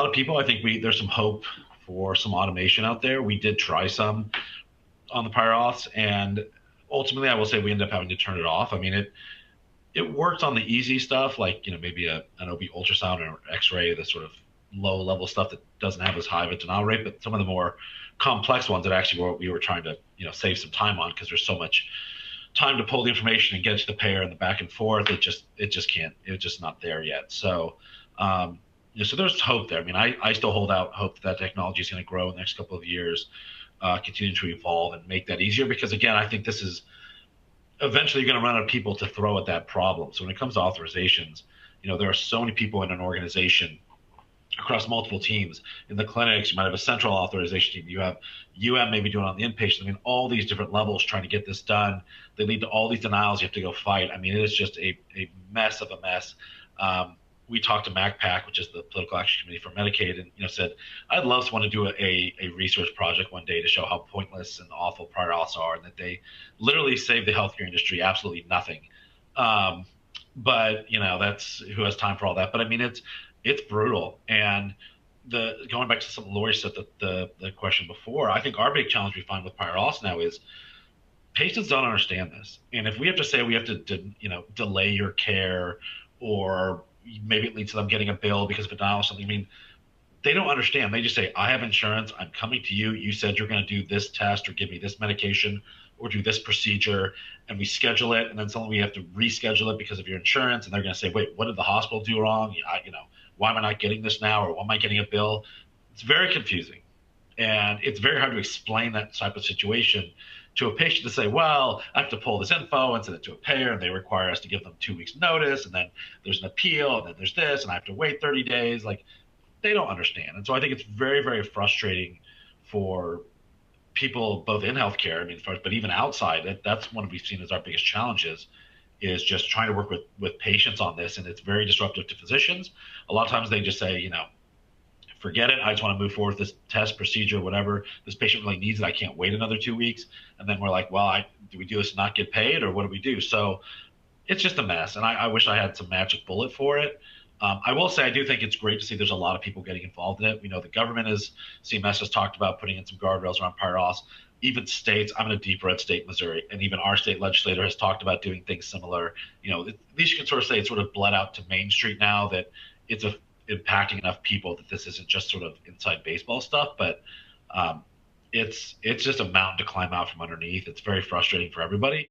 of people. I think there's some hope for some automation out there. We did try some on the prior auths, and ultimately, I will say we ended up having to turn it off. I mean, it works on the easy stuff, like maybe an OB ultrasound or X-ray, the sort of low level stuff that doesn't have as high of a denial rate. But some of the more complex ones that actually we were trying to save some time on, because there's so much time to pull the information and get it to the payer and the back and forth. It just can't. It's just not there yet. So. So there's hope there. I mean, I still hold out hope that technology is going to grow in the next couple of years, continue to evolve and make that easier. Because again, I think this is eventually you're going to run out of people to throw at that problem. So when it comes to authorizations, there are so many people in an organization across multiple teams. In the clinics, you might have a central authorization team. You have maybe doing it on the inpatient. I mean, all these different levels trying to get this done. They lead to all these denials you have to go fight. I mean, it is just a mess of a mess. We talked to MacPac, which is the political action committee for Medicaid, and said, I'd love to want to do a research project one day to show how pointless and awful prior auths are, and that they literally save the healthcare industry absolutely nothing. But that's who has time for all that. But I mean, it's brutal. And going back to something Lori said, the question before, I think our big challenge we find with prior auths now is patients don't understand this. And if we have to say we have to delay your care, or maybe it leads to them getting a bill because of a denial or something. I mean, they don't understand. They just say, I have insurance. I'm coming to you. You said you're going to do this test or give me this medication or do this procedure, and we schedule it. And then suddenly we have to reschedule it because of your insurance. And they're going to say, wait, what did the hospital do wrong? Why am I not getting this now? Or why am I getting a bill? It's very confusing. And it's very hard to explain that type of situation to a patient, to say, well, I have to pull this info and send it to a payer, and they require us to give them 2 weeks notice, and then there's an appeal, and then there's this, and I have to wait 30 days. Like, they don't understand. And so I think it's very, very frustrating for people both in healthcare, I mean, but even outside. That's one we've seen as our biggest challenges, is just trying to work with patients on this. And it's very disruptive to physicians. A lot of times they just say, forget it. I just want to move forward with this test procedure, whatever. This patient really needs it. I can't wait another 2 weeks. And then we're like, well, do we do this and not get paid, or what do we do? So it's just a mess. And I wish I had some magic bullet for it. I will say I do think it's great to see there's a lot of people getting involved in it. We know the government CMS has talked about putting in some guardrails around prior auths. Even states, I'm in a deep red state, Missouri, and even our state legislator has talked about doing things similar. At least you can sort of say it's sort of bled out to Main Street now, that it's impacting enough people that this isn't just sort of inside baseball stuff. But it's just a mountain to climb out from underneath. It's very frustrating for everybody.